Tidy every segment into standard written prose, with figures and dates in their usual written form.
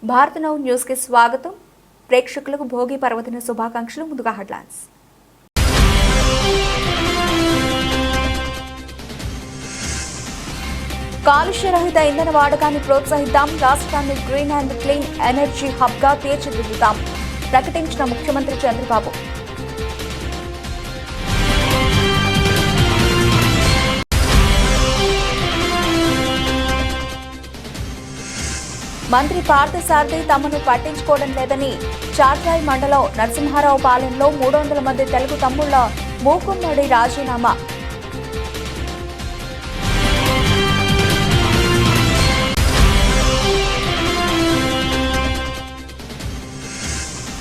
Bharat now news కి స్వాగతం. ప్రేక్షకులకు భోగి పర్వదిన శుభాకాంక్షలు. ముందుగా హెడ్లైన్స్. కాలుష్య రహిత ఇంధన వాడకాన్ని ప్రోత్సహిద్దాం. రాష్ట్రాన్ని green and clean energy hub గా తీర్చిదిద్దుతాం ప్రకటించిన ముఖ్యమంత్రి చంద్రబాబు. మంత్రి పార్థసారథి తమను పట్టించుకోవడం లేదని చాట్రాయ్ మండలం నరసింహారావు పాలెంలో 300 మంది తెలుగు తమ్ముళ్ల మూకుమ్మడి రాజీనామా.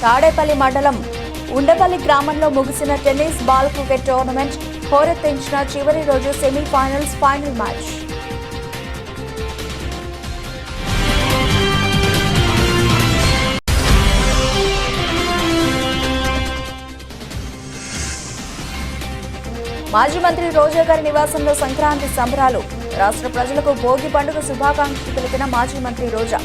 తాడేపల్లి మండలం ఉండపల్లి గ్రామంలో ముగిసిన టెన్నిస్ బాల్ క్రికెట్ టోర్నమెంట్ హోరెత్తించిన చివరి రోజు సెమీఫైనల్స్ ఫైనల్ మ్యాచ్. మాజీ మంత్రి రోజా గారి నివాసంలో సంక్రాంతి సంబరాలు. రాష్ట్ర ప్రజలకు భోగి పండుగ శుభాకాంక్షలు తెలిపిన మాజీ మంత్రి రోజా.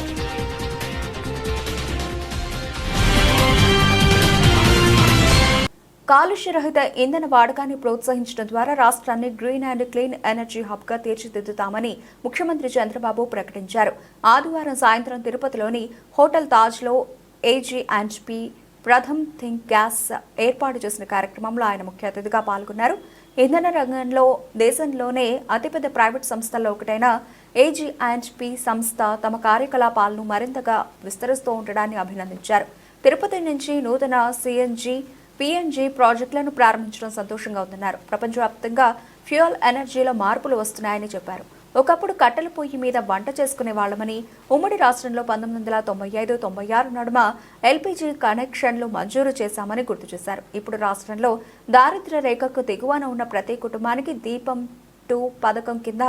కాలుష్య రహిత ఇంధన వాడకాన్ని ప్రోత్సహించడం ద్వారా రాష్ట్రాన్ని green and clean energy hub గా తీర్చిదిద్దుతామని ముఖ్యమంత్రి చంద్రబాబు ప్రకటించారు. ఆదివారం సాయంత్రం తిరుపతిలోని హోటల్ తాజ్ లో AG&P ప్రథమ్ థింక్ గ్యాస్ ఏర్పాటు చేసిన కార్యక్రమంలో ఆయన ముఖ్య అతిథిగా పాల్గొన్నారు. ఇంధన రంగంలో దేశంలోనే అతిపెద్ద ప్రైవేట్ సంస్థల్లో ఒకటైన AG&P సంస్థ తమ కార్యకలాపాలను మరింతగా విస్తరిస్తూ ఉండడాన్ని అభినందించారు. తిరుపతి నుంచి నూతన CNG, PNG ప్రాజెక్టులను ప్రారంభించడం సంతోషంగా ఉందన్నారు. ప్రపంచవ్యాప్తంగా ఫ్యూయల్ ఎనర్జీలో మార్పులు వస్తున్నాయని చెప్పారు. ఒకప్పుడు కట్టెల పొయ్యి మీద వంట చేసుకునే వాళ్లమని, ఉమ్మడి రాష్ట్రంలో 1995-96 నడుమ LPG కనెక్షన్లు మంజూరు చేశామని గుర్తు చేశారు. ఇప్పుడు రాష్ట్రంలో దారిద్ర్య రేఖకు దిగువన ఉన్న ప్రతి కుటుంబానికి దీపం 2 పథకం కింద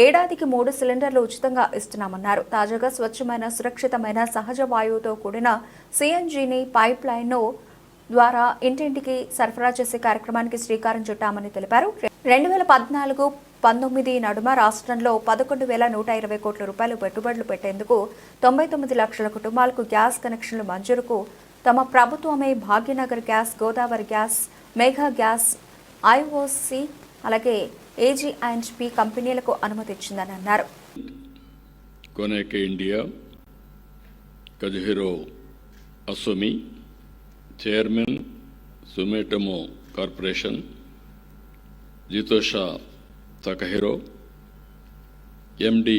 ఏడాదికి 3 సిలిండర్లు ఉచితంగా ఇస్తున్నామన్నారు. తాజాగా స్వచ్ఛమైన, సురక్షితమైన, సహజ వాయువుతో కూడిన CNGని పైప్ లైన్ ద్వారా ఇంటింటికి సరఫరా చేసే కార్యక్రమానికి శ్రీకారం చుట్టామని తెలిపారు. 2014-19 నడుమ రాష్ట్రంలో 11,120 కోట్ల రూపాయలు పెట్టుబడులు పెట్టేందుకు 99 లక్షల కుటుంబాలకు గ్యాస్ కనెక్షన్లు మంజూరుకు తమ ప్రభుత్వమే Bhagyanagar gas, Godavari gas, mega gas, IOC అలాగే AG&P కంపెనీలకు అనుమతి ఇచ్చిందని అన్నారు. Konoike India Kazuhiro Asomi chairman Sumitomo corporation జితోషా Takahiro MD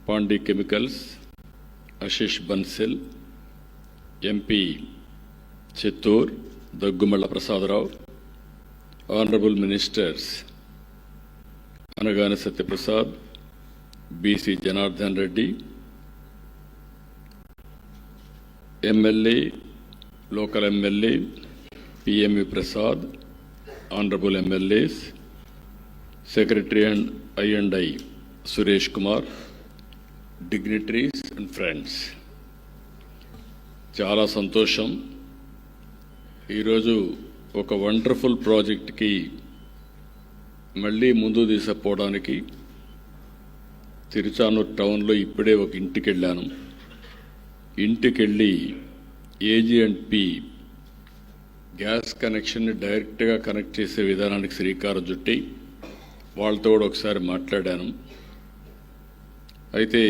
Pandi chemicals Ashish Bansal MP Chittoor Daggumalla Prasada Rao honourable ministers Anagani Satyaprasad, BC Janardhan Reddy, MLA local MLA PMV Prasad, honorable MLAs, secretary and I Suresh Kumar, dignitaries and friends. చాలా సంతోషం. ఈరోజు ఒక వండర్ఫుల్ ప్రాజెక్ట్కి మళ్ళీ ముందు తీసుకుపోవడానికి తిరుచానూరు టౌన్లో ఇప్పుడే ఒక ఇంటికి వెళ్ళాను. ఇంటికి వెళ్ళి AG&P గ్యాస్ కనెక్షన్ని డైరెక్ట్గా కనెక్ట్ చేసే విధానానికి శ్రీకారం చుట్టి వాళ్ళతో కూడా ఒకసారి మాట్లాడాను. అయితే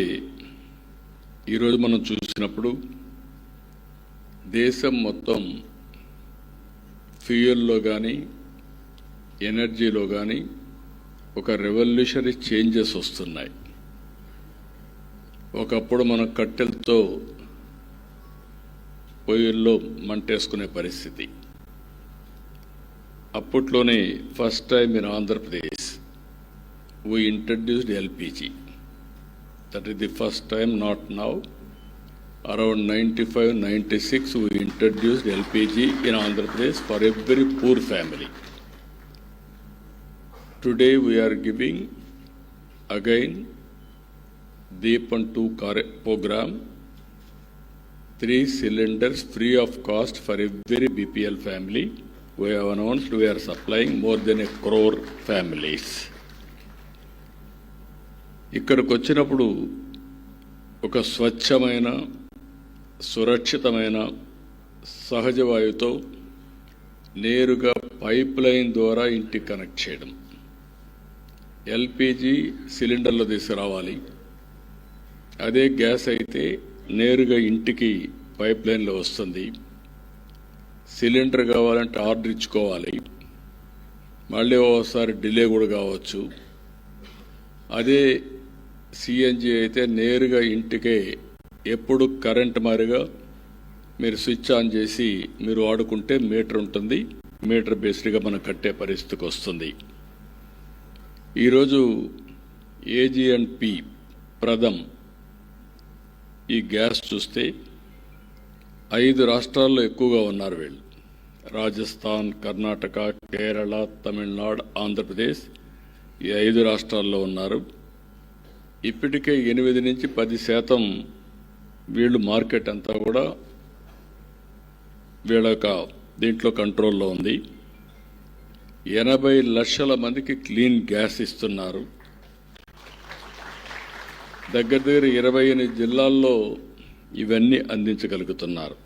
ఈరోజు మనం చూసినప్పుడు దేశం మొత్తం ఫ్యూయల్లో కానీ ఎనర్జీలో కానీ ఒక రెవల్యూషనరీ చేంజెస్ వస్తున్నాయి. ఒకప్పుడు మనం కట్టెలతో పొయ్యిల్లో మంటేసుకునే పరిస్థితి. అప్పట్లోనే first time in Andhra Pradesh we introduced LPG. That is the first time, not now. Around 95-96 we introduced LPG in Andhra Pradesh for every poor family. Today we are giving again Deepan 2 program, 3 cylinders free of cost for every BPL family. We have announced we are supplying more than 1 crore families. ఇక్కడికి వచ్చినప్పుడు ఒక స్వచ్ఛమైన సురక్షితమైన సహజ వాయువుతో నేరుగా pipe line ద్వారా ఇంటికి connect చేయడం. ఎల్పిజి సిలిండర్లో తీసుకురావాలి. అదే గ్యాస్ అయితే నేరుగా ఇంటికి పైప్ లైన్లో వస్తుంది. సిలిండర్ కావాలంటే ఆర్డర్ ఇచ్చుకోవాలి. మళ్ళీ ఒకసారి డిలే కూడా కావచ్చు. అదే సిఎన్జి అయితే నేరుగా ఇంటికే ఎప్పుడు కరెంట్ మారిగా మీరు స్విచ్ ఆన్ చేసి మీరు వాడుకుంటే మీటర్ ఉంటుంది. మీటర్ బేస్డ్గా మనం కట్టే పరిస్థితికి వస్తుంది. ఈరోజు AG&P ప్రథమ్ ఈ గ్యాస్ చూస్తే 5 రాష్ట్రాల్లో ఎక్కువగా ఉన్నారు వీళ్ళు. రాజస్థాన్, కర్ణాటక, కేరళ, తమిళనాడు, ఆంధ్రప్రదేశ్ ఈ 5 రాష్ట్రాల్లో ఉన్నారు. ఇప్పటికే 8 నుంచి 10% వీళ్ళు మార్కెట్ అంతా కూడా వీళ్ళ దీంట్లో కంట్రోల్లో ఉంది. 80 లక్షల మందికి క్లీన్ గ్యాస్ ఇస్తున్నారు. దగ్గర 28 జిల్లాల్లో ఇవన్నీ అందించగలుగుతున్నారు.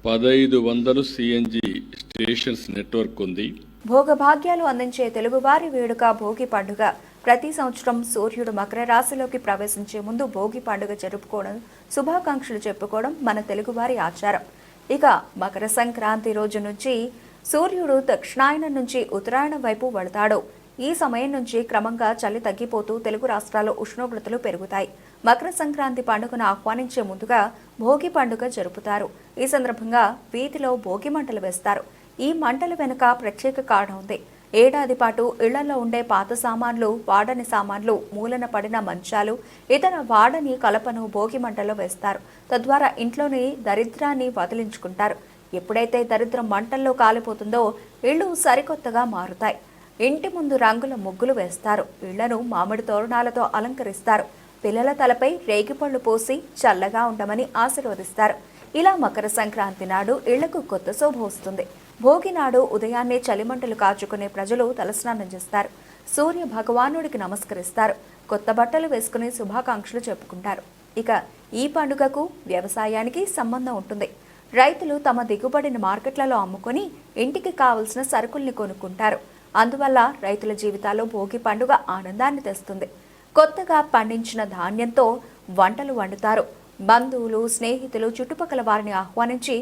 1500 సిఎన్జి స్టేషన్స్ నెట్వర్క్ ఉంది. భోగభాగ్యాలు అందించే తెలుగువారి వేడుక భోగి పండుగ. ప్రతి సంవత్సరం సూర్యుడు మకర రాశిలోకి ప్రవేశించే ముందు భోగి పండుగ జరుపుకోవడం, శుభాకాంక్షలు చెప్పుకోవడం మన తెలుగువారి ఆచారం. ఇక మకర సంక్రాంతి రోజు నుంచి సూర్యుడు దక్షిణాయనం నుంచి ఉత్తరాయణం వైపు వెళతాడు. ఈ సమయం నుంచి క్రమంగా చలి తగ్గిపోతూ తెలుగు రాష్ట్రాల్లో ఉష్ణోగ్రతలు పెరుగుతాయి. మకర సంక్రాంతి పండుగను ఆహ్వానించే ముందుగా భోగి పండుగ జరుపుతారు. ఈ సందర్భంగా వీధిలో భోగి మంటలు వేస్తారు. ఈ మంటల వెనుక ప్రత్యేక కారణం ఉంది. ఏడాది పాటు ఇళ్లలో ఉండే పాత సామాన్లు, వాడని సామాన్లు, మూలన పడిన మంచాలు, ఇతర వాడని కలపను భోగి మంటల్లో వేస్తారు. తద్వారా ఇంట్లోని దరిద్రాన్ని వదిలించుకుంటారు. ఎప్పుడైతే దరిద్రం మంటల్లో కాలిపోతుందో ఇళ్లు సరికొత్తగా మారుతాయి. ఇంటి ముందు రంగుల ముగ్గులు వేస్తారు. ఇళ్లను మామిడి తోరణాలతో అలంకరిస్తారు. పిల్లల తలపై రేగిపళ్ళు పోసి చల్లగా ఉండమని ఆశీర్వదిస్తారు. ఇలా మకర సంక్రాంతి నాడు ఇళ్లకు కొత్త శోభ వస్తుంది. భోగి నాడు ఉదయాన్నే చలిమంటలు కాచుకునే ప్రజలు తలస్నానం చేస్తారు. సూర్య భగవానుడికి నమస్కరిస్తారు. కొత్త బట్టలు వేసుకుని శుభాకాంక్షలు చెప్పుకుంటారు. ఇక ఈ పండుగకు వ్యవసాయానికి సంబంధం ఉంటుంది. రైతులు తమ దిగుబడిని మార్కెట్లలో అమ్ముకొని ఇంటికి కావలసిన సరుకుల్ని కొనుక్కుంటారు. అందువల్ల రైతుల జీవితాల్లో భోగి పండుగ ఆనందాన్ని తెస్తుంది. కొత్తగా పండించిన ధాన్యంతో వంటలు వండుతారు. బంధువులు, స్నేహితులు, చుట్టుపక్కల వారిని ఆహ్వానించి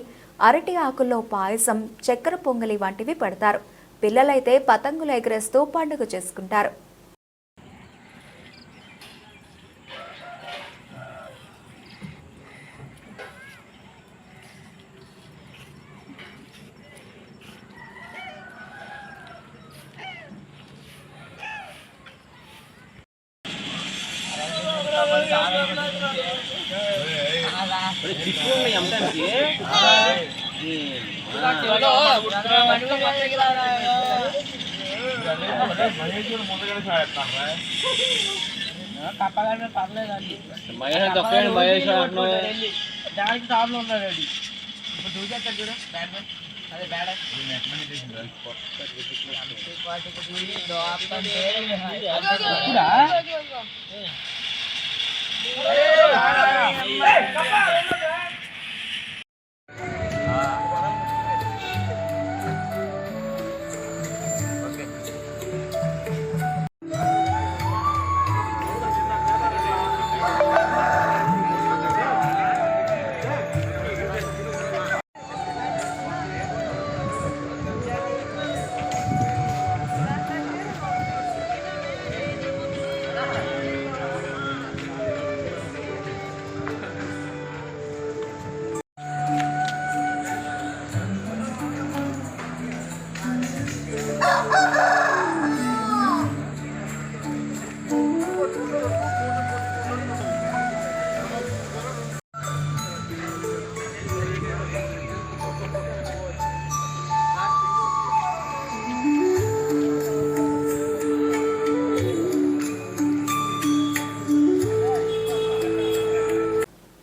అరటి ఆకుల్లో పాయసం, చక్కెర పొంగలి వంటివి పెడతారు. పిల్లలైతే పతంగులు ఎగరేస్తూ పండుగ చేసుకుంటారు. మహేష్ దానికి టాప్లో ఉన్నాడండి. ఇప్పుడు చూసేస్తాడు చూడ అదే బ్యాడ్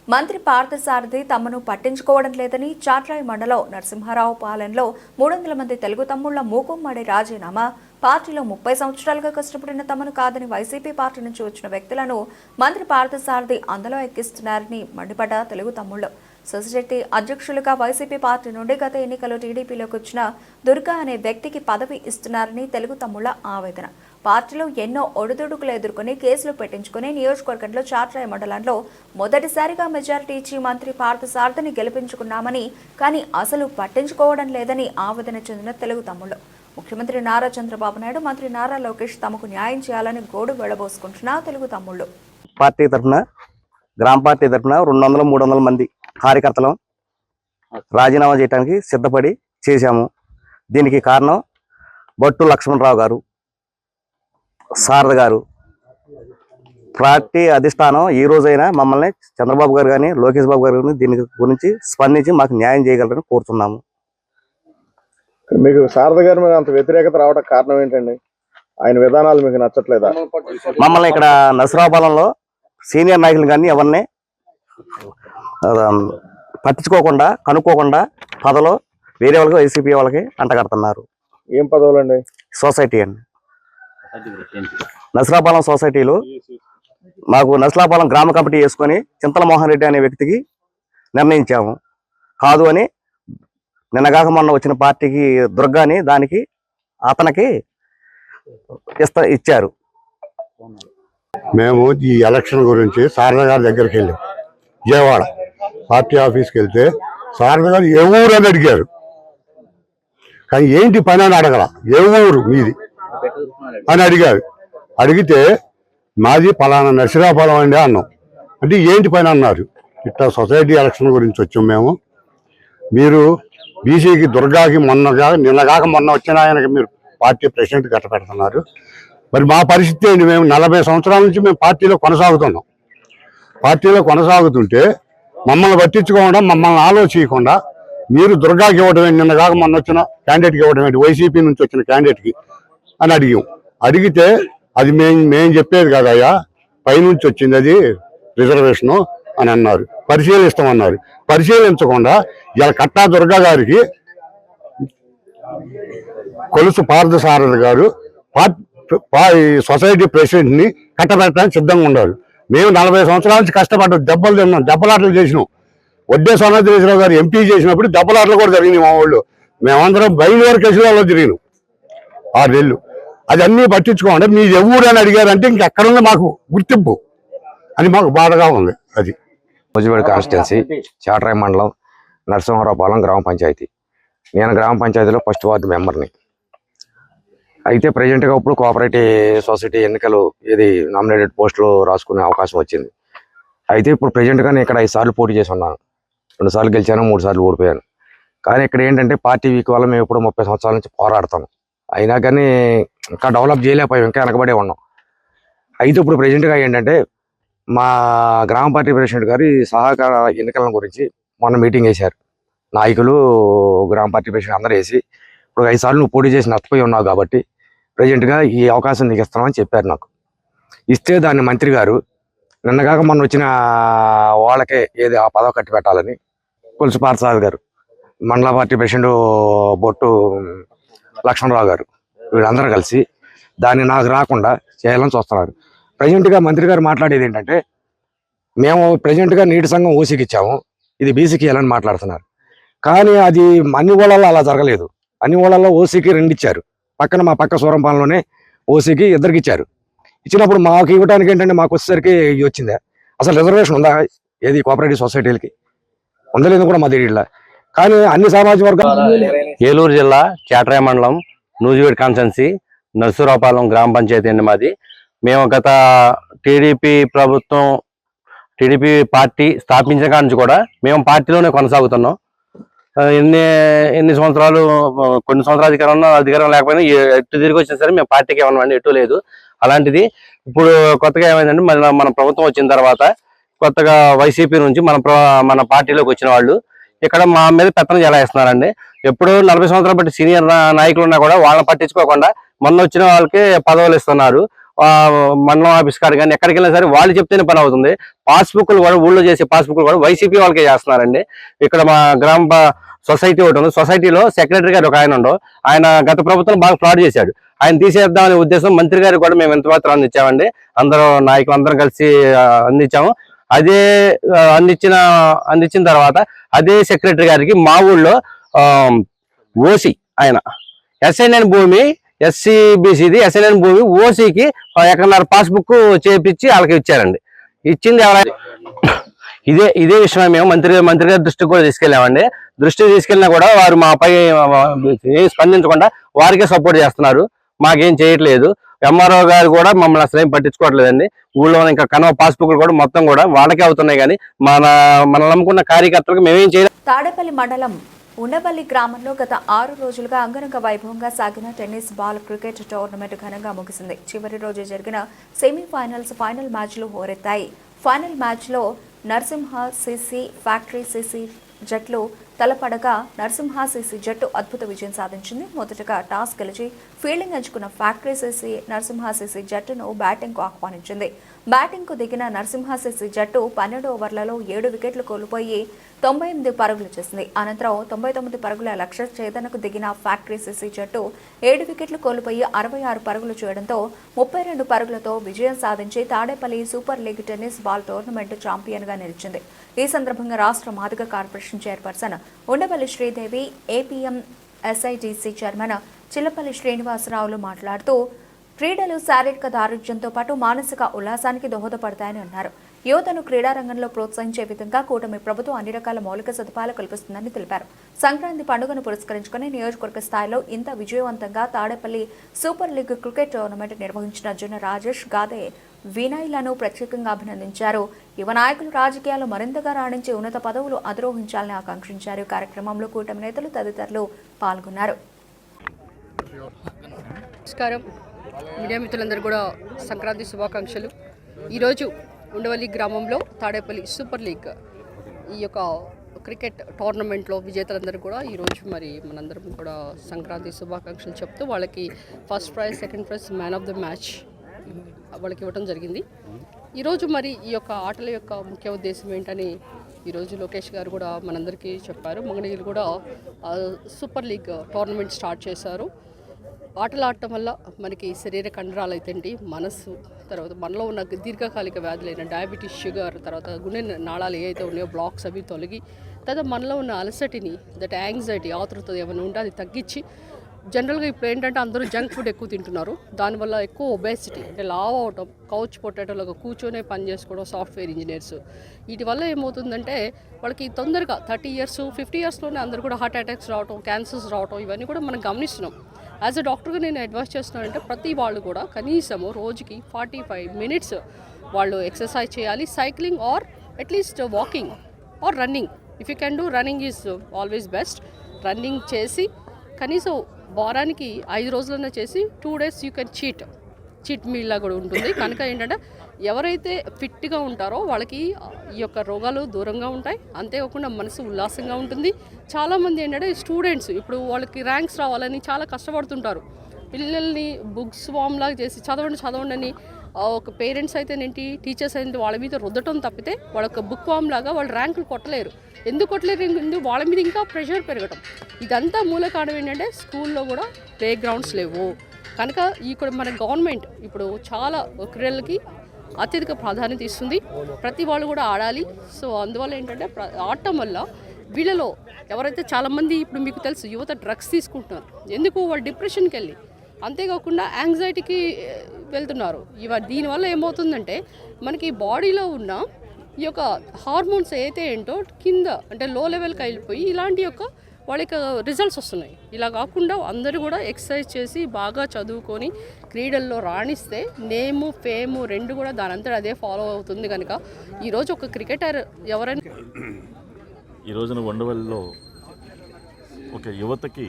మంత్రి పార్థసారథి తమను పట్టించుకోవడం లేదని చాట్రాయి మండలం నరసింహారావు పాలెంలో 300 మంది తెలుగు తమ్ముళ్ల మూకుమ్మడి రాజీనామా పార్టీలో 30 సంవత్సరాలుగా కష్టపడిన తమను కాదని వైసీపీ పార్టీ నుంచి వచ్చిన వ్యక్తులను మంత్రి పార్థసారథి అందులో ఎక్కిస్తున్నారని మండిపడ్డ తెలుగు తమ్ముళ్లు. సొసైటీ అధ్యక్షులుగా వైసీపీ పార్టీ నుండి గత ఎన్నికల్లో టీడీపీలోకి వచ్చిన దుర్గా అనే వ్యక్తికి పదవి ఇస్తున్నారని తెలుగు తమ్ముళ్ల ఆవేదన. పార్టీలో ఎన్నో ఒడిదుడుకులు ఎదుర్కొని కేసులు పెట్టించుకుని నియోజకవర్గంలో చాట్రాయ మండలంలో మొదటిసారిగా మెజారిటీ ఇచ్చి మంత్రి పార్థసారథిని గెలిపించుకున్నామని, కానీ అసలు పట్టించుకోవడం లేదని ఆవేదన చెందిన తెలుగు తమ్ముళ్లు. ముఖ్యమంత్రి నారా చంద్రబాబు నాయుడు, మంత్రి నారా లోకేష్ తమకు న్యాయం చేయాలని గోడు వెళ్లబోసుకుంటున్న తెలుగు తమ్ముళ్లు. పార్టీ తరఫున గ్రామ పార్టీ తరఫున 200-300 మంది కార్యకర్తలు రాజీనామా చేయడానికి సిద్ధపడి చేశాము. దీనికి కారణం బొట్టు లక్ష్మణరావు గారు, శారద గారు. పార్టీ అధిష్టానం ఈ రోజైనా మమ్మల్ని చంద్రబాబు గారు కానీ లోకేష్ బాబు గారు కానీ దీని గురించి స్పందించి మాకు న్యాయం చేయగలరని కోరుతున్నాము. మీకు శారద గారి మీద అంత వ్యతిరేకత రావడానికి కారణం ఏంటండి? ఆయన విధానాలు మీకు నచ్చట్లేదా? మమ్మల్ని ఇక్కడ నసరాపాలెంలో సీనియర్ నాయకులు కానీ ఎవరిని పట్టించుకోకుండా కనుక్కోకుండా పదలో వేరే వాళ్ళకి వైసీపీ వాళ్ళకి అంటగడుతున్నారు. ఏం పదవులండి? సొసైటీ అండి, నసరాపాలెం సొసైటీలో మాకు నసరాపాలెం గ్రామ కమిటీ వేసుకొని చింతల మోహన్ రెడ్డి అనే వ్యక్తికి నిర్ణయించాము. కాదు అని నిన్నగాక మొన్న వచ్చిన పార్టీకి దుర్గాని దానికి అతనికి ఇచ్చారు. మేము ఈ ఎలక్షన్ గురించి శారద గారి దగ్గరికి వెళ్ళాం. విజయవాడ పార్టీ ఆఫీస్కి వెళ్తే శారద గారు ఏ ఊరు అని అడిగారు. కానీ ఏంటి పని అని అడగల, ఏ ఊరు మీది అని అడిగారు. అడిగితే మాది పలానా నర్సిరాపాలెం అండి అన్నాం. అంటే ఏంటి పని అన్నారు. ఇట్లా సొసైటీ ఎలక్షన్ గురించి వచ్చాం మేము. మీరు బీసీకి దుర్గాకి నిన్నగాక మొన్న వచ్చిన ఆయనకి మీరు పార్టీ ప్రెసిడెంట్ గట్ట పెడుతున్నారు. మరి మా పరిస్థితి ఏంటి? మేము 40 సంవత్సరాల నుంచి మేము పార్టీలో కొనసాగుతున్నాం. పార్టీలో కొనసాగుతుంటే మమ్మల్ని పట్టించుకోకుండా, మమ్మల్ని ఆలోచించకుండా మీరు దుర్గాకి ఇవ్వడం ఏంటి, నిన్నగాక మొన్న వచ్చిన క్యాండిడేట్కి ఇవ్వడం ఏంటి, వైసీపీ నుంచి వచ్చిన క్యాండిడేట్కి అని అడిగాం. అడిగితే అది మేము చెప్పేది కాదయ్యా, పైనుంచి వచ్చింది, అది రిజర్వేషను అని అన్నారు. పరిశీలిస్తామన్నారు. పరిశీలించకుండా ఇలా కట్టా దుర్గా గారికి కొలుసు పార్థసారథి గారు సొసైటీ ప్రెసిడెంట్ ని కట్టబెట్టడానికి సిద్ధంగా ఉన్నారు. మేము 40 సంవత్సరాల నుంచి కష్టపడ్డాం, దెబ్బలు తిన్నాం, దెబ్బలాటలు చేసినాం. వడ్డే సోమేశ్వరరావు గారు ఎంపీ చేసినప్పుడు దెబ్బలాటలు కూడా జరిగినాయి. మా వాళ్ళు మేమందరం బయలుదేరి కేసులలో తిరిగినాం 6 నెలలు. అది అన్నీ పట్టించుకోండి. మీరు ఎవరు అని అడిగారంటే ఇంకెక్కడుంది మాకు గుర్తింపు అని మాకు బాధగా ఉంది. అది నూజివీడు కాన్స్టిట్యున్సీ చాట్రాయ మండలం నరసింహారావుపాలెం గ్రామ పంచాయతీ. నేను గ్రామ పంచాయతీలో ఫస్ట్ వార్డు మెంబర్ని. అయితే ప్రజెంట్గా ఇప్పుడు కోఆపరేటివ్ సొసైటీ ఎన్నికలు ఇది నామినేటెడ్ పోస్టులు రాసుకునే అవకాశం వచ్చింది. అయితే ఇప్పుడు ప్రజెంట్గా నేను ఇక్కడ 5 సార్లు పోటీ చేసి ఉన్నాను. 2 సార్లు గెలిచాను, 3 సార్లు ఓడిపోయాను. కానీ ఇక్కడ ఏంటంటే పార్టీ వీక్ వల్ల మేము ఇప్పుడు 30 సంవత్సరాల నుంచి పోరాడతాం. అయినా కానీ ఇంకా డెవలప్ చేయలేకపోయాం, ఇంకా వెనకబడే ఉన్నాం. అయితే ఇప్పుడు ప్రజెంట్గా ఏంటంటే మా గ్రామ పార్టీ ప్రెసిడెంట్ గారి సహకార ఎన్నికల గురించి మొన్న మీటింగ్ వేశారు. నాయకులు, గ్రామ పార్టీ ప్రెసిడెంట్ అందరూ వేసి ఇప్పుడు 5 సార్లు నువ్వు పోటీ చేసి నష్టపోయి ఉన్నావు కాబట్టి ప్రజెంట్గా ఈ అవకాశం నీకు ఇస్తామని చెప్పారు నాకు. ఇస్తే దాన్ని మంత్రి గారు నిన్నగాక మొన్న వచ్చిన వాళ్ళకే ఏది ఆ పదవి కట్టి పెట్టాలని కొలుసు పార్థసారథి గారు, మండల పార్టీ ప్రెసిడెంట్ బొట్టు లక్ష్మణరావు గారు వీళ్ళందరూ కలిసి దాన్ని నాకు రాకుండా చేయాలని చూస్తున్నారు. ప్రజెంట్గా మంత్రి గారు మాట్లాడేది ఏంటంటే మేము ప్రజెంట్గా నీటి సంఘం ఓసీకి ఇచ్చాము, ఇది బీసీకి ఇవ్వాలని మాట్లాడుతున్నారు. కానీ అది అన్ని ఊళ్ళల్లో అలా జరగలేదు. అన్ని ఊళ్ళల్లో ఓసీకి 2 ఇచ్చారు. పక్కన మా పక్క సూరంపాలెంలోనే ఓసీకి 2 ఇచ్చారు. ఇచ్చినప్పుడు మాకు ఇవ్వడానికి ఏంటంటే మాకు వచ్చేసరికి ఇది వచ్చిందే. అసలు రిజర్వేషన్ ఉందా ఏది కోఆపరేటివ్ సొసైటీలకి? ఉండలేదు కూడా మా తెలియట్లా. కానీ అన్ని సామాజిక వర్గాలు. ఏలూరు జిల్లా చాట్రాయ మండలం నూజివీడు కాన్స్టిట్యున్సీ నరసింహారావుపాలెం గ్రామ పంచాయతీ అండి మాది. మేము గత టీడీపీ పార్టీ స్థాపించిన కాడ నుంచి కూడా మేము పార్టీలోనే కొనసాగుతున్నాం. ఎన్ని సంవత్సరాలు, కొన్ని సంవత్సరాల అధికారం లేకపోయినా ఎటు తిరిగి వచ్చినా సరే మేము పార్టీకి ఏమన్నా ఎటు లేదు. అలాంటిది ఇప్పుడు కొత్తగా ఏమైందంటే మన ప్రభుత్వం వచ్చిన తర్వాత కొత్తగా వైసీపీ నుంచి మన పార్టీలోకి వచ్చిన వాళ్ళు ఇక్కడ మా మీద పెత్తనం చెలాయిస్తున్నారండి. ఎప్పుడు 40 సంవత్సరాలు బట్టి సీనియర్ నాయకులు ఉన్నా కూడా వాళ్ళని పట్టించుకోకుండా మొన్న వచ్చిన వాళ్ళకి పదవులు ఇస్తున్నారు. మండలం ఆఫీస్ కాడ కానీ ఎక్కడికి వెళ్ళినా సరే వాళ్ళు చెప్తేనే పని అవుతుంది. పాస్బుక్లు కూడా ఊళ్ళో చేసే పాస్బుక్లు కూడా వైసీపీ వాళ్ళకే చేస్తున్నారండి. ఇక్కడ మా గ్రామ సొసైటీ ఒకటి ఉంది. సొసైటీలో సెక్రటరీ గారు ఒక ఆయన ఉండవు. ఆయన గత ప్రభుత్వం బాగా ఫ్రాడ్ చేశాడు. ఆయన తీసేద్దామనే ఉద్దేశం మంత్రి గారు కూడా మేము ఎంత మాత్రం అందించామండి. అందరూ నాయకులు అందరం కలిసి అందించాము. అదే అందించిన తర్వాత అదే సెక్రటరీ గారికి మా ఊళ్ళో ఓసీ ఆయన ఎస్ఎన్ఎన్ భూమి ఎస్సీబీసీది ఎస్ఎన్ఎన్ భూమి ఓసీకి ఎక్కడన్నారు పాస్బుక్ చేపించి వాళ్ళకి ఇచ్చారండి. ఇచ్చింది ఎవరైనా ఇదే విషయమే మేము మంత్రి గారి దృష్టికి కూడా తీసుకెళ్ళామండి. దృష్టికి తీసుకెళ్ళినా కూడా వారు మాపై ఏం స్పందించకుండా వారికే సపోర్ట్ చేస్తున్నారు, మాకేం చేయట్లేదు. ఎంఆర్ఓ గారు కూడా మమ్మల్ని అసలు ఏం పట్టించుకోవట్లేదండి. ఊళ్ళో ఇంకా కనవ పాస్బుక్లు కూడా మొత్తం కూడా వాళ్ళకే అవుతున్నాయి, కానీ మన నమ్ముకున్న కార్యకర్తలకు మేమేం చేయలేదు. తాడేపల్లి మండలం ఉండవల్లి గ్రామంలో గత 6 రోజులుగా అంగరంగ వైభవంగా సాగిన టెన్నిస్ బాల్ క్రికెట్ టోర్నమెంట్ ఘనంగా ముగిసింది. చివరి రోజు జరిగిన సెమీఫైనల్స్ ఫైనల్ మ్యాచ్లు హోరెత్తాయి. ఫైనల్ మ్యాచ్లో నరసింహ సిసి ఫ్యాక్టరీ సిసి జట్లు తలపడగా నరసింహ సిసి జట్టు అద్భుత విజయం సాధించింది. మొదటగా టాస్ గెలిచి ఫీల్డింగ్ ఎంచుకున్న ఫ్యాక్టరీ సిసి నరసింహ సిసి జట్టును బ్యాటింగ్కు ఆహ్వానించింది. బ్యాటింగ్కు దిగిన నరసింహ సిసి జట్టు 12 ఓవర్లలో 7 వికెట్లు కోల్పోయి 98 పరుగులు చేసింది. అనంతరం 99 పరుగుల లక్ష్య ఛేదనకు దిగిన ఫ్యాక్టరీ సిసి జట్టు 7 వికెట్లు కోల్పోయి 66 పరుగులు చేయడంతో 32 పరుగులతో విజయం సాధించి Tadepalli super league tennis ball tournament ఛాంపియన్గా నిలిచింది. ఈ సందర్భంగా రాష్ట్ర Madiga corporation chairperson Undavalli Sridevi, APM SIDC chairman Chillapalli శ్రీనివాసరావులు మాట్లాడుతూ క్రీడలు శారీరక దారుఢ్యంతో పాటు మానసిక ఉల్లాసానికి దోహదపడతాయని అన్నారు. యువతను క్రీడారంగంలో ప్రోత్సహించే విధంగా కూటమి ప్రభుత్వం అన్ని రకాల మౌలిక సదుపాయాలు కల్పిస్తుందని తెలిపారు. సంక్రాంతి పండుగను పురస్కరించుకుని నియోజకవర్గ స్థాయిలో ఇంత విజయవంతంగా Tadepalli super league cricket tournament నిర్వహించిన జొన్న రాజేష్, గాదే వినయ్లను ప్రత్యేకంగా అభినందించారు. యువ నాయకులు రాజకీయాలు మరింతగా రాణించి ఉన్నత పదవులు అధిరోహించాలని ఆకాంక్షించారు. కార్యక్రమంలో కూటమి నేతలు తదితరులు పాల్గొన్నారు. నమస్కారం మీడియా మిత్రులందరూ కూడా సంక్రాంతి శుభాకాంక్షలు. ఈరోజు ఉండవల్లి గ్రామంలో తాడేపల్లి సూపర్ లీగ్ ఈ యొక్క క్రికెట్ టోర్నమెంట్లో విజేతలందరూ కూడా ఈరోజు మరి మనందరం కూడా సంక్రాంతి శుభాకాంక్షలు చెప్తూ వాళ్ళకి first prize, second prize, man of the match వాళ్ళకి ఇవ్వడం జరిగింది. ఈరోజు మరి ఈ యొక్క ఆటల యొక్క ముఖ్య ఉద్దేశం ఏంటని ఈరోజు లోకేష్ గారు కూడా మనందరికీ చెప్పారు. మంగళగిరి కూడా సూపర్ లీగ్ టోర్నమెంట్ స్టార్ట్ చేశారు. ఆటలు ఆడటం వల్ల మనకి శరీర కండరాలు అయితేంటి, మనసు, తర్వాత మనలో ఉన్న దీర్ఘకాలిక వ్యాధులైన డయాబెటీస్, షుగర్, తర్వాత గుండె నాళాలు ఏవైతే ఉన్నాయో బ్లాక్స్ అవి తొలగి, తర్వాత మనలో ఉన్న అలసటిని, దట్ యాంగ్జైటీ, ఆతృత ఏమైనా ఉంటే అది తగ్గించి, జనరల్గా ఇప్పుడు ఏంటంటే అందరూ జంక్ ఫుడ్ ఎక్కువ తింటున్నారు. దానివల్ల ఎక్కువ ఒబేసిటీ అంటే లావ్ అవటం, కౌచ్ పొటాటోలాగా కూర్చొనే పని చేసుకోవడం, సాఫ్ట్వేర్ ఇంజనీర్స్, వీటి వల్ల ఏమవుతుందంటే వాళ్ళకి తొందరగా 30 years 50 yearsలోనే అందరూ కూడా హార్ట్ అటాక్స్ రావటం, క్యాన్సర్స్ రావటం, ఇవన్నీ కూడా మనం గమనిస్తున్నాం. యాజ్ అ డాక్టర్గా నేను అడ్వైస్ చేస్తున్నానంటే ప్రతి వాళ్ళు కూడా కనీసము రోజుకి 45 minutes వాళ్ళు ఎక్సర్సైజ్ చేయాలి. Cycling or at least walking or running. If you can do running is always best. Running చేసి కనీసం వారానికి 5 రోజులన్నా చేసి 2 days యూ కెన్ చీట్ మీల్లా కూడా ఉంటుంది. కనుక ఏంటంటే ఎవరైతే ఫిట్గా ఉంటారో వాళ్ళకి ఈ యొక్క రోగాలు దూరంగా ఉంటాయి. అంతేకాకుండా మనసు ఉల్లాసంగా ఉంటుంది. చాలామంది ఏంటంటే స్టూడెంట్స్ ఇప్పుడు వాళ్ళకి ర్యాంక్స్ రావాలని చాలా కష్టపడుతుంటారు. పిల్లల్ని బుక్స్ వామ్ లాగా చేసి చదవండి అని ఒక పేరెంట్స్ అయితేనేంటి, టీచర్స్ అయితే వాళ్ళ మీద రుద్దటం తప్పితే వాళ్ళొక బుక్ వామ్ లాగా వాళ్ళు ర్యాంకులు కొట్టలేరు. ఎందుకు కొట్టలేరు? వాళ్ళ మీద ఇంకా ప్రెషర్ పెరగటం. ఇదంతా మూల కారణం ఏంటంటే స్కూల్లో కూడా ప్లే గ్రౌండ్స్ లేవు. కనుక ఇక్కడ మన గవర్నమెంట్ ఇప్పుడు చాలా క్రీడలకి అత్యధిక ప్రాధాన్యత ఇస్తుంది. ప్రతి వాళ్ళు కూడా ఆడాలి. సో అందువల్ల ఏంటంటే ఆడటం వల్ల వీళ్ళలో ఎవరైతే చాలామంది ఇప్పుడు మీకు తెలుసు యువత డ్రగ్స్ తీసుకుంటున్నారు. ఎందుకు? వాళ్ళు డిప్రెషన్కి వెళ్ళి, అంతేకాకుండా యాంగ్జైటీకి వెళ్తున్నారు. దీనివల్ల ఏమవుతుందంటే మనకి బాడీలో ఉన్న ఈ యొక్క హార్మోన్స్ ఏదైతే ఏంటో కింద అంటే లో లెవెల్కి వెళ్ళిపోయి ఇలాంటి యొక్క వాళ్ళకి రిజల్ట్స్ వస్తున్నాయి. ఇలా కాకుండా అందరూ కూడా ఎక్సర్సైజ్ చేసి బాగా చదువుకొని క్రీడల్లో రాణిస్తే నేము, ఫేము రెండు కూడా దానంతా అదే ఫాలో అవుతుంది. కనుక ఈరోజు ఒక క్రికెటర్ ఎవరైనా ఈ రోజున ఉండవల్లిలో ఒక యువతకి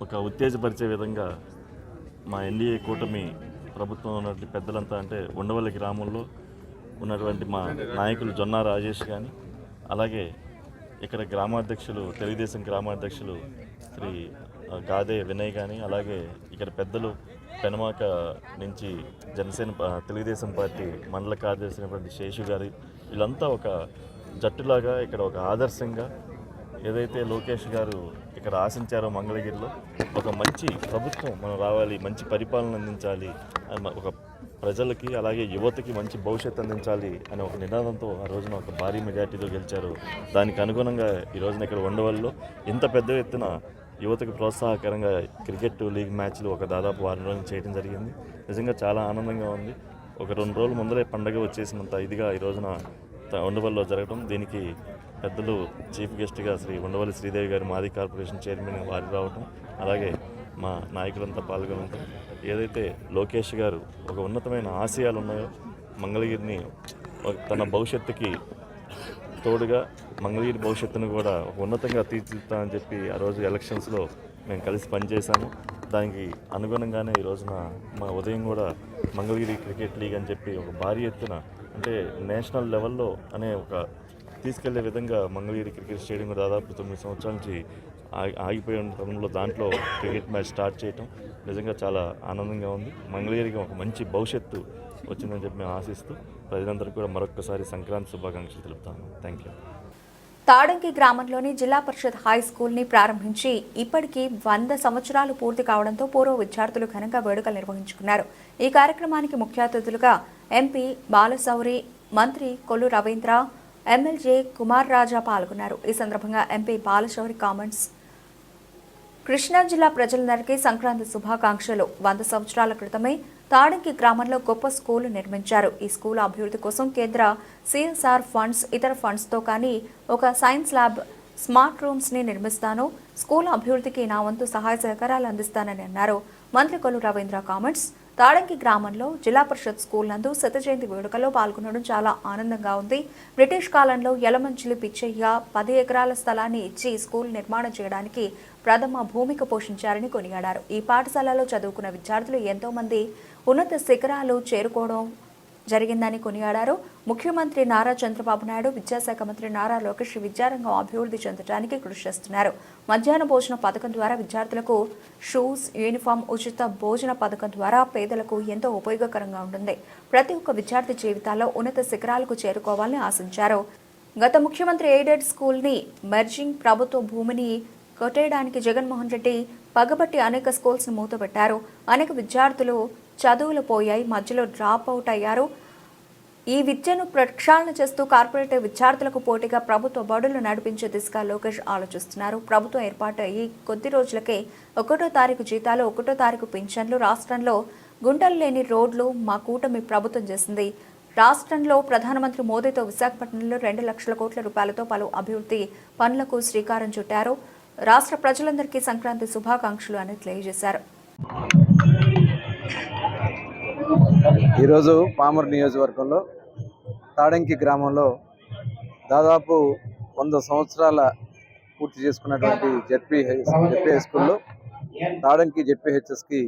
ఒక ఉత్తేజపరిచే విధంగా మా ఎన్డీఏ కూటమి ప్రభుత్వం ఉన్నటువంటి పెద్దలంతా, అంటే ఉండవల్లి గ్రామంలో ఉన్నటువంటి మా నాయకులు జొన్న రాజేష్ కానీ, అలాగే ఇక్కడ గ్రామాధ్యక్షులు, తెలుగుదేశం గ్రామాధ్యక్షులు శ్రీ గాదే వినయ్ కానీ, అలాగే ఇక్కడ పెద్దలు పెనమాక నుంచి జనసేన తెలుగుదేశం పార్టీ మండల కార్యదర్శి అయినటువంటి శేషు గారి, వీళ్ళంతా ఒక జట్టులాగా ఇక్కడ ఒక ఆదర్శంగా ఏదైతే లోకేష్ గారు ఇక్కడ ఆశించారో మంగళగిరిలో ఒక మంచి ప్రభుత్వం మనం రావాలి, మంచి పరిపాలన అందించాలి, ఒక ప్రజలకి అలాగే యువతకి మంచి భవిష్యత్తు అందించాలి అనే ఒక నినాదంతో ఆ రోజున ఒక భారీ మెజార్టీతో గెలిచారు. దానికి అనుగుణంగా ఈ రోజున ఇక్కడ ఉండవల్లో ఇంత పెద్ద ఎత్తున యువతకు ప్రోత్సాహకరంగా క్రికెట్ లీగ్ మ్యాచ్లు ఒక దాదాపు 6 రోజులు చేయడం జరిగింది. నిజంగా చాలా ఆనందంగా ఉంది. ఒక 2 రోజుల ముందరే పండగ వచ్చేసినంత ఇదిగా ఈ రోజున ఉండవల్లో జరగడం, దీనికి పెద్దలు చీఫ్ గెస్ట్గా శ్రీ ఉండవల్లి శ్రీదేవి గారు, మాజీ కార్పొరేషన్ చైర్మన్ వారు రావటం, అలాగే మా నాయకులంతా పాల్గొనడం, ఏదైతే లోకేష్ గారు ఒక ఉన్నతమైన ఆశయాలు ఉన్నాయో మంగళగిరిని తన భవిష్యత్తుకి తోడుగా మంగళగిరి భవిష్యత్తును కూడా ఒక ఉన్నతంగా తీర్చిదిద్దామని చెప్పి ఆ రోజు ఎలక్షన్స్లో మేము కలిసి పనిచేశాము. దానికి అనుగుణంగానే ఈ రోజున మా ఉదయం కూడా మంగళగిరి క్రికెట్ లీగ్ అని చెప్పి ఒక భారీ ఎత్తున అంటే నేషనల్ లెవెల్లో అనే ఒక తీసుకెళ్లే విధంగా మంగళగిరి క్రికెట్ స్టేడియం కూడా దాదాపు 9 సంవత్సరాల నుంచి ఆగిపోయి ఉండటంలో దాంట్లో క్రికెట్ మ్యాచ్ స్టార్ట్ చేయటం నిజంగా చాలా ఆనందంగా ఉంది. మంగళగిరికి ఒక మంచి భవిష్యత్తు వచ్చిందని చెప్పి మేము ఆశిస్తూ ప్రజలందరికీ కూడా మరొకసారి సంక్రాంతి శుభాకాంక్షలు తెలుపుతాను. Thank you. తాడంకి గ్రామంలోని జిల్లా పరిషత్ హై స్కూల్ని ప్రారంభించి ఇప్పటికీ 100 సంవత్సరాలు పూర్తి కావడంతో పూర్వ విద్యార్థులు ఘనంగా వేడుకలు నిర్వహించుకున్నారు. ఈ కార్యక్రమానికి ముఖ్య అతిథులుగా ఎంపీ బాలశౌరి, మంత్రి కొల్లు రవీంద్ర, ఎమ్మెల్యే కుమార్ రాజా పాల్గొన్నారు. ఈ సందర్భంగా ఎంపీ బాలశౌరి కామెంట్స్, కృష్ణా జిల్లా ప్రజలందరికీ సంక్రాంతి శుభాకాంక్షలు. 100 సంవత్సరాల క్రితమే తాడంకి గ్రామంలో గొప్ప స్కూలు నిర్మించారు. ఈ స్కూల్ అభివృద్ధి కోసం కేంద్ర సిఎస్ఆర్ ఫండ్స్, ఇతర ఫండ్స్తో కానీ ఒక సైన్స్ ల్యాబ్, స్మార్ట్ రూమ్స్ని నిర్మిస్తాను. స్కూల్ అభివృద్ధికి నా వంతు సహాయ సహకారాలు అందిస్తానని అన్నారు. మంత్రి కొల్లు రవీంద్ర కామెంట్స్, తాడంకి గ్రామంలో జిల్లా పరిషత్ స్కూల్ నందు శత జయంతి వేడుకలో పాల్గొనడం చాలా ఆనందంగా ఉంది. బ్రిటిష్ కాలంలో యలమంచిలి పిచ్చయ్య 10 ఎకరాల స్థలాన్ని ఇచ్చి స్కూల్ నిర్మాణం చేయడానికి ప్రథమ భూమిక పోషించారని కొనియాడారు. ఈ పాఠశాలలో చదువుకున్న విద్యార్థులు ఎంతో మంది ఉన్నత శిఖరాలు చేరుకోవడం జరిగిందని కొనియాడారు. ముఖ్యమంత్రి నారా చంద్రబాబు నాయుడు, విద్యాశాఖ మంత్రి నారా లోకేష్ విద్యారంగం అభివృద్ధి చెందడానికి కృషి చేస్తున్నారు. మధ్యాహ్న భోజన పథకం ద్వారా విద్యార్థులకు షూస్, యూనిఫామ్, ఉచిత భోజన పథకం ద్వారా పేదలకు ఎంతో ఉపయోగకరంగా ఉంటుంది. ప్రతి ఒక్క విద్యార్థి జీవితాల్లో ఉన్నత శిఖరాలకు చేరుకోవాలని ఆశించారు. గత ముఖ్యమంత్రి ఎయిడెడ్ స్కూల్ని మెర్జింగ్, ప్రభుత్వ భూమిని కొట్టేయడానికి జగన్మోహన్ రెడ్డి పగబట్టి అనేక స్కూల్స్ను మూతపెట్టారు. అనేక విద్యార్థులు చదువులు పోయాయి, మధ్యలో డ్రాప్ అవుట్ అయ్యారు. ఈ విద్యను ప్రక్షాళన చేస్తూ కార్పొరేట్ విద్యార్థులకు పోటీగా ప్రభుత్వ బడులు నడిపించే దిశగా లోకేష్ ఆలోచిస్తున్నారు. ప్రభుత్వం ఏర్పాటు అయ్యి కొద్ది రోజులకే 1వ తారీఖు జీతాలు, 1వ తారీఖు పింఛన్లు, రాష్ట్రంలో గుంటలు లేని రోడ్లు మా కూటమి ప్రభుత్వం చేసింది. రాష్ట్రంలో ప్రధానమంత్రి మోదీతో విశాఖపట్నంలో 2 లక్షల కోట్ల రూపాయలతో పలు అభివృద్ధి పనులకు శ్రీకారం చుట్టారు. రాష్ట్ర ప్రజలందరికీ సంక్రాంతి శుభాకాంక్షలు అని తెలియజేశారు. ఈరోజు పామూరు నియోజకవర్గంలో తాడంకి గ్రామంలో దాదాపు 100 సంవత్సరాల పూర్తి చేసుకున్నటువంటి జెడ్పీ హై స్కూల్లో తాడంకి జెడ్పీహెచ్ఎస్కి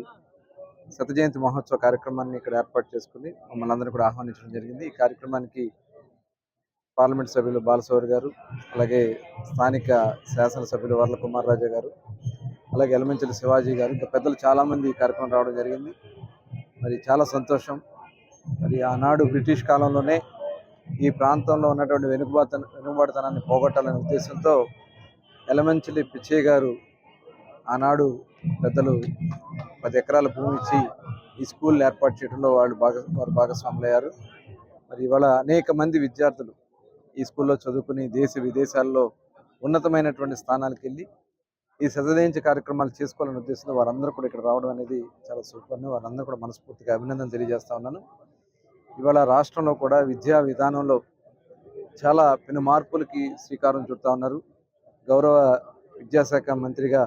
శత జయంతి మహోత్సవ కార్యక్రమాన్ని ఇక్కడ ఏర్పాటు చేసుకుని మమ్మల్ని అందరూ కూడా ఆహ్వానించడం జరిగింది. ఈ కార్యక్రమానికి పార్లమెంట్ సభ్యులు బాలశౌరి గారు, అలాగే స్థానిక శాసనసభ్యులు వర్ల కుమార్ రాజా గారు, అలాగే ఎలమంచిలి శివాజీ గారు, ఇంకా పెద్దలు చాలామంది ఈ కార్యక్రమం రావడం జరిగింది. మరి చాలా సంతోషం. మరి ఆనాడు బ్రిటిష్ కాలంలోనే ఈ ప్రాంతంలో ఉన్నటువంటి వెనుకబాటుతనాన్ని పోగొట్టాలనే ఉద్దేశంతో ఎలమంచిలి పిచ్చయ్య గారు ఆనాడు పెద్దలు 10 ఎకరాల భూమి ఇచ్చి ఈ స్కూల్ ఏర్పాటు చేయడంలో వారు భాగస్వాములయ్యారు. మరి ఇవాళ అనేక మంది విద్యార్థులు ఈ స్కూల్లో చదువుకుని దేశ విదేశాల్లో ఉన్నతమైనటువంటి స్థానాలకు వెళ్ళి ఈ శత జయంతి కార్యక్రమాలు చేసుకోవాలనే ఉద్దేశంతో వారందరూ కూడా ఇక్కడ రావడం అనేది చాలా సూపర్. వారందరూ కూడా మనస్ఫూర్తిగా అభినందన తెలియజేస్తా ఉన్నాను. ఇవాళ రాష్ట్రంలో కూడా విద్యా విధానంలో చాలా పెను మార్పులకి శ్రీకారం చుడతా ఉన్నారు. గౌరవ విద్యాశాఖ మంత్రిగా,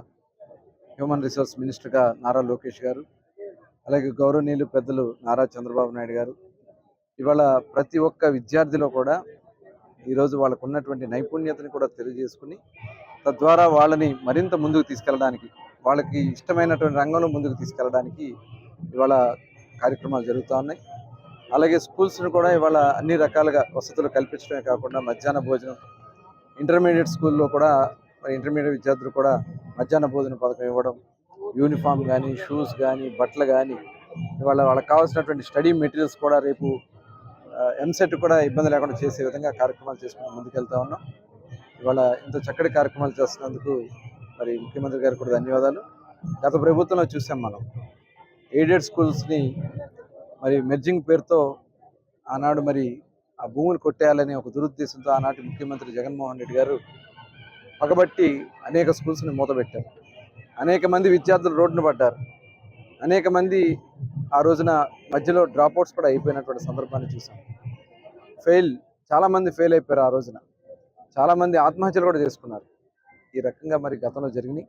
హ్యూమన్ రిసోర్స్ మినిస్టర్గా నారా లోకేష్ గారు, అలాగే గౌరవనీయులు పెద్దలు నారా చంద్రబాబు నాయుడు గారు ఇవాళ ప్రతి ఒక్క విద్యార్థిలో కూడా ఈరోజు వాళ్ళకు ఉన్నటువంటి నైపుణ్యతని కూడా తెలియజేసుకుని తద్వారా వాళ్ళని మరింత ముందుకు తీసుకెళ్ళడానికి, వాళ్ళకి ఇష్టమైనటువంటి రంగంలో ముందుకు తీసుకెళ్ళడానికి ఇవాళ కార్యక్రమాలు జరుగుతూ ఉన్నాయి. అలాగే స్కూల్స్ను కూడా ఇవాళ అన్ని రకాలుగా వసతులు కల్పించడమే కాకుండా మధ్యాహ్న భోజనం, ఇంటర్మీడియట్ స్కూల్లో కూడా ఇంటర్మీడియట్ విద్యార్థులు కూడా మధ్యాహ్న భోజన పథకం ఇవ్వడం, యూనిఫామ్ కానీ, షూస్ కానీ, బట్టలు కానీ, ఇవాళ వాళ్ళకి కావాల్సినటువంటి స్టడీ మెటీరియల్స్ కూడా రేపు ఎంసెట్ కూడా ఇబ్బంది లేకుండా చేసే విధంగా కార్యక్రమాలు చేసుకుని ముందుకెళ్తా ఉన్నాం. ఇవాళ ఇంత చక్కటి కార్యక్రమాలు చేస్తున్నందుకు మరి ముఖ్యమంత్రి గారికి కూడా ధన్యవాదాలు. గత ప్రభుత్వంలో చూసాం మనం ఎయిడెడ్ స్కూల్స్ని మరి మెర్జింగ్ పేరుతో ఆనాడు మరి ఆ భూములు కొట్టేయాలని ఒక దురుద్దేశంతో ఆనాటి ముఖ్యమంత్రి జగన్మోహన్ రెడ్డి గారు పగబట్టి అనేక స్కూల్స్ని మూతపెట్టారు. అనేక మంది విద్యార్థులు రోడ్డున పడ్డారు. అనేక మంది ఆ రోజున మధ్యలో డ్రాప్అవుట్స్ కూడా అయిపోయినటువంటి సందర్భాన్ని చూసాం. చాలామంది ఫెయిల్ అయిపోయారు. ఆ రోజున చాలామంది ఆత్మహత్యలు కూడా చేసుకున్నారు. ఈ రకంగా మరి గతంలో జరిగినాయి.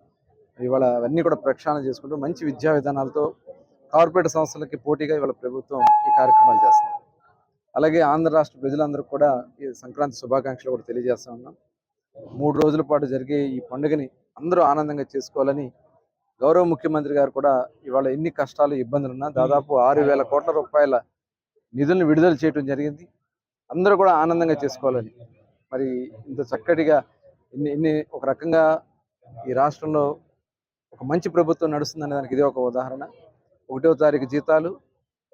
ఇవాళ అవన్నీ కూడా ప్రక్షాళన చేసుకుంటూ మంచి విద్యా విధానాలతో కార్పొరేట్ సంస్థలకి పోటీగా ఇవాళ ప్రభుత్వం ఈ కార్యక్రమాలు చేస్తుంది. అలాగే ఆంధ్ర రాష్ట్ర ప్రజలందరూ కూడా ఈ సంక్రాంతి శుభాకాంక్షలు కూడా తెలియజేస్తా ఉన్నాం. 3 రోజుల పాటు జరిగే ఈ పండుగని అందరూ ఆనందంగా చేసుకోవాలని గౌరవ ముఖ్యమంత్రి గారు కూడా ఇవాళ ఎన్ని కష్టాలు ఇబ్బందులున్నా దాదాపు 6,000 కోట్ల రూపాయల నిధులను విడుదల చేయడం జరిగింది. అందరూ కూడా ఆనందంగా చేసుకోవాలని మరి ఇంత చక్కటిగా ఇన్ని ఒక రకంగా ఈ రాష్ట్రంలో ఒక మంచి ప్రభుత్వం నడుస్తుందనే దానికి ఇదే ఒక ఉదాహరణ. 1వ తారీఖు జీతాలు,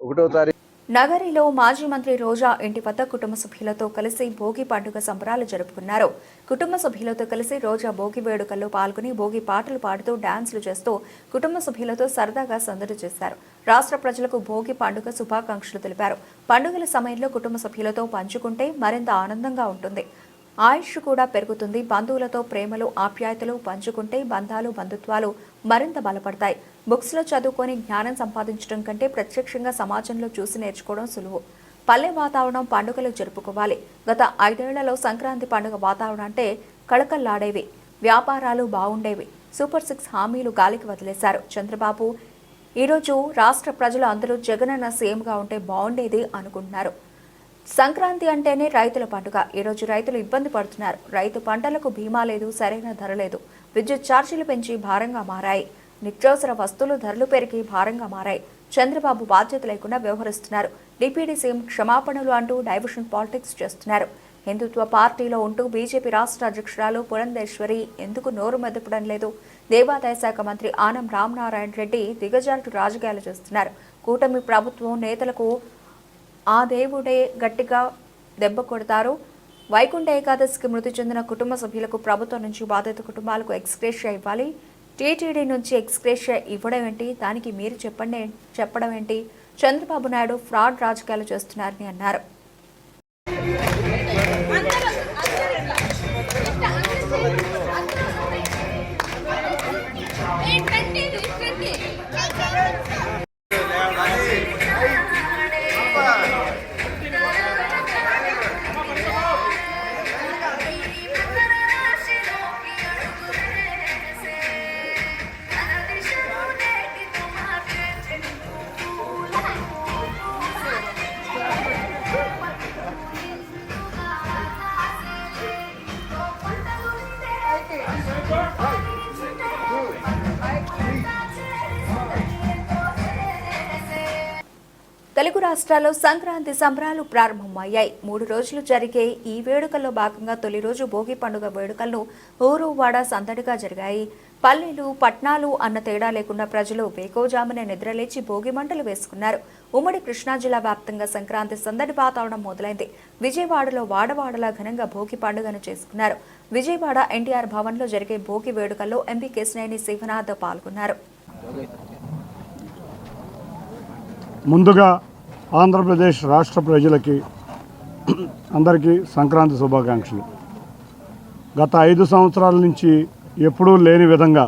1వ తారీఖు నగరిలో మాజీ మంత్రి రోజా ఇంటి వద్ద కుటుంబ సభ్యులతో కలిసి భోగి పండుగ సంబరాలు జరుపుకున్నారు. కుటుంబ సభ్యులతో కలిసి రోజా భోగి వేడుకల్లో పాల్గొని భోగి పాటలు పాడుతూ డాన్సులు చేస్తూ కుటుంబ సభ్యులతో సరదాగా సందడి చేశారు. రాష్ట్ర ప్రజలకు భోగి పండుగ శుభాకాంక్షలు తెలిపారు. పండుగల సమయంలో కుటుంబ సభ్యులతో పంచుకుంటే మరింత ఆనందంగా ఉంటుంది. ఆయుష్ కూడా పెరుగుతుంది. బంధువులతో ప్రేమలు ఆప్యాయతలు పంచుకుంటే బంధాలు బంధుత్వాలు మరింత బలపడతాయి. బుక్స్లో చదువుకొని జ్ఞానం సంపాదించడం కంటే ప్రత్యక్షంగా సమాజంలో చూసి నేర్చుకోవడం సులువు. పల్లె వాతావరణం పండుగలు జరుపుకోవాలి. గత 5 ఏళ్లలో సంక్రాంతి పండుగ వాతావరణం అంటే కళకళ్లాడేవి. వ్యాపారాలు బాగుండేవి. సూపర్ 6 హామీలు గాలికి వదిలేశారు చంద్రబాబు. ఈరోజు రాష్ట్ర ప్రజలు అందరూ జగనన్న సీఎంగా ఉంటే బాగుండేది అనుకుంటున్నారు. సంక్రాంతి అంటేనే రైతుల పండుగ. ఈరోజు రైతులు ఇబ్బంది పడుతున్నారు. రైతు పంటలకు బీమా లేదు, సరైన ధర లేదు. విద్యుత్ ఛార్జీలు పెంచి భారంగా మారాయి. నిత్యావసర వస్తువులు ధరలు పెరిగి భారంగా మారాయి. చంద్రబాబు బాధ్యత లేకుండా వ్యవహరిస్తున్నారు. డిప్యూటీ సీఎం క్షమాపణలు అంటూ డైవర్షన్ పాలిటిక్స్ చేస్తున్నారు. హిందుత్వ పార్టీలో ఉంటూ బీజేపీ రాష్ట్ర అధ్యక్షురాలు పురంధేశ్వరి ఎందుకు నోరు మెదపడం లేదు? దేవాదాయ శాఖ మంత్రి ఆనం రామనారాయణ రెడ్డి దిగజారుడు రాజకీయాలు చేస్తున్నారు. కూటమి ప్రభుత్వం నేతలకు ఆ దేవుడే గట్టిగా దెబ్బ కొడతారు. వైకుంఠ ఏకాదశికి మృతి చెందిన కుటుంబ సభ్యులకు ప్రభుత్వం నుంచి బాధిత కుటుంబాలకు ఎక్స్గ్రేషియా ఇవ్వాలి. టీటీడీ నుంచి ఎక్స్గ్రేషియా ఇవ్వడం ఏంటి? దానికి మీరు చెప్పడం ఏంటి? చంద్రబాబు నాయుడు ఫ్రాడ్ రాజకీయాలు చేస్తున్నారని అన్నారు. తెలుగు రాష్ట్రాల్లో సంక్రాంతి సంబరాలు ప్రారంభమయ్యాయి. 3 రోజులు జరిగే ఈ వేడుకల్లో భాగంగా తొలి రోజు భోగి పండుగ వేడుకలను ఊరు వాడ సందడిగా జరిగాయి. పల్లెలు పట్నాలు అన్న తేడా లేకుండా ప్రజలు వేకోజామునే నిద్రలేచి భోగి మంటలు వేసుకున్నారు. ఉమ్మడి కృష్ణా జిల్లా వ్యాప్తంగా సంక్రాంతి సందడి వాతావరణం మొదలైంది. విజయవాడలో వాడవాడలా ఘనంగా భోగి పండుగను చేసుకున్నారు. విజయవాడ ఎన్టీఆర్ భవన్లో జరిగే భోగి వేడుకల్లో ఎంపీ కేశినేని శివనాథ్ పాల్గొన్నారు. ముందుగా ఆంధ్రప్రదేశ్ రాష్ట్ర ప్రజలకి అందరికీ సంక్రాంతి శుభాకాంక్షలు. గత 5 సంవత్సరాల నుంచి ఎప్పుడూ లేని విధంగా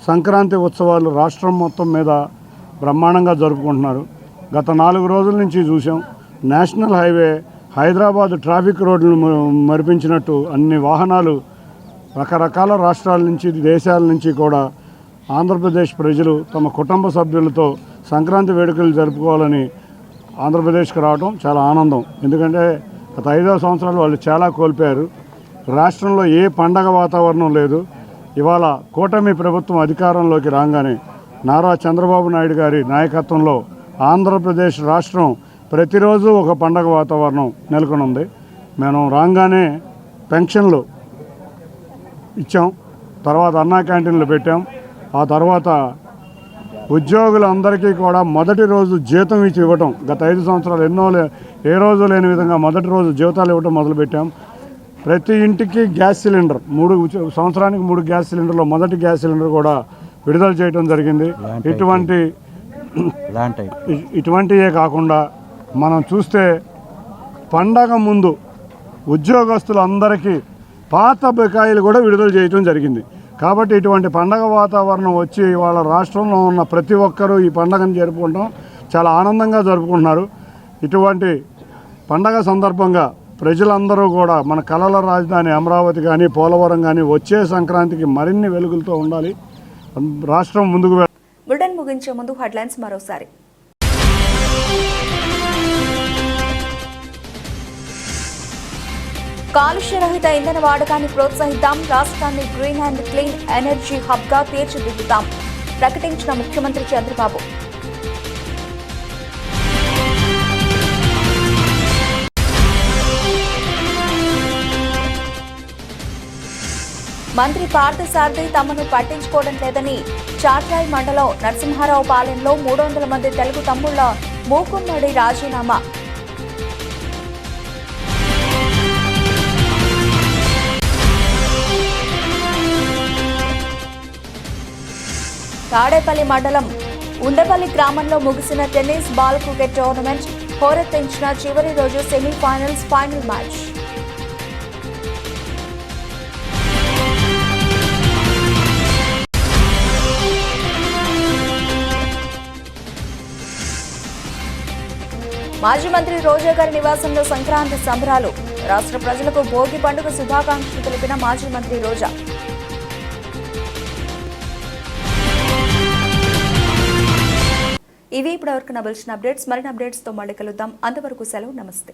సంక్రాంతి ఉత్సవాలు రాష్ట్రం మొత్తం మీద బ్రహ్మాండంగా జరుపుకుంటున్నారు. గత 4 రోజుల నుంచి చూసాం. నేషనల్ హైవే హైదరాబాద్ ట్రాఫిక్ రోడ్లను మరిపించినట్టు అన్ని వాహనాలు రకరకాల రాష్ట్రాల నుంచి దేశాల నుంచి కూడా ఆంధ్రప్రదేశ్ ప్రజలు తమ కుటుంబ సభ్యులతో సంక్రాంతి వేడుకలు జరుపుకోవాలని ఆంధ్రప్రదేశ్కి రావడం చాలా ఆనందం. ఎందుకంటే గత 5 సంవత్సరాలు వాళ్ళు చాలా కోల్పోయారు. రాష్ట్రంలో ఏ పండగ వాతావరణం లేదు. ఇవాళ కూటమి ప్రభుత్వం అధికారంలోకి రాగానే నారా చంద్రబాబు నాయుడు గారి నాయకత్వంలో ఆంధ్రప్రదేశ్ రాష్ట్రం ప్రతిరోజు ఒక పండగ వాతావరణం నెలకొనుంది. మేము రాగానే పెన్షన్లు ఇచ్చాం, తర్వాత అన్నా క్యాంటీన్లు పెట్టాం, ఆ తర్వాత ఉద్యోగులందరికీ కూడా మొదటి రోజు జీతం ఇవ్వటం గత 5 సంవత్సరాలు ఏ రోజు లేని విధంగా మొదటి రోజు జీతాలు ఇవ్వటం మొదలుపెట్టాం. ప్రతి ఇంటికి గ్యాస్ సిలిండర్ 3 సంవత్సరానికి 3 గ్యాస్ సిలిండర్లో మొదటి గ్యాస్ సిలిండర్ కూడా విడుదల చేయడం జరిగింది. ఇటువంటివే కాకుండా మనం చూస్తే పండగ ముందు ఉద్యోగస్తులందరికీ పాత బకాయిలు కూడా విడుదల చేయడం జరిగింది. కాబట్టి ఇటువంటి పండగ వాతావరణం వచ్చి వాళ్ళ రాష్ట్రంలో ఉన్న ప్రతి ఒక్కరూ ఈ పండగను జరుపుకుంటాం చాలా ఆనందంగా జరుపుకుంటున్నారు. ఇటువంటి పండగ సందర్భంగా ప్రజలందరూ కూడా మన కళల రాజధాని అమరావతి కానీ పోలవరం కానీ వచ్చే సంక్రాంతికి మరిన్ని వెలుగులతో ఉండాలి. రాష్ట్రం ముందుకు బులెటిన్ ముగించే ముందు హెడ్లైన్స్ మరోసారి. కాలుష్య రహిత ఇంధన వాడకాన్ని ప్రోత్సహిద్దాం, రాష్ట్రాన్ని green and clean energy hub గా తీర్చిదిద్దుతాం ప్రకటించిన ముఖ్యమంత్రి చంద్రబాబు. మంత్రి పార్థసారథి తమను పట్టించుకోవడం లేదని చాట్రాయ్ మండలం నరసింహారావు పాలెంలో 300 మంది తెలుగు తమ్ముళ్ల మూకుమ్మడి రాజీనామా. తాడేపల్లి మండలం ఉండపల్లి గ్రామంలో ముగిసిన టెన్నిస్ బాల్ క్రికెట్ టోర్నమెంట్ హోరెత్తించిన చివరి రోజు సెమీఫైనల్స్ ఫైనల్ మ్యాచ్. మాజీ మంత్రి రోజా గారి నివాసంలో సంక్రాంతి సంబరాలు. రాష్ట్ర ప్రజలకు భోగి పండుగ శుభాకాంక్షలు తెలిపిన మాజీ మంత్రి రోజా. ఇవి ఇప్పటివరకు నవల్సిన అప్డేట్స్. మరిన్ని అప్డేట్స్తో మళ్ళీ కలుద్దాం. అంతవరకు సెలవు. నమస్తే.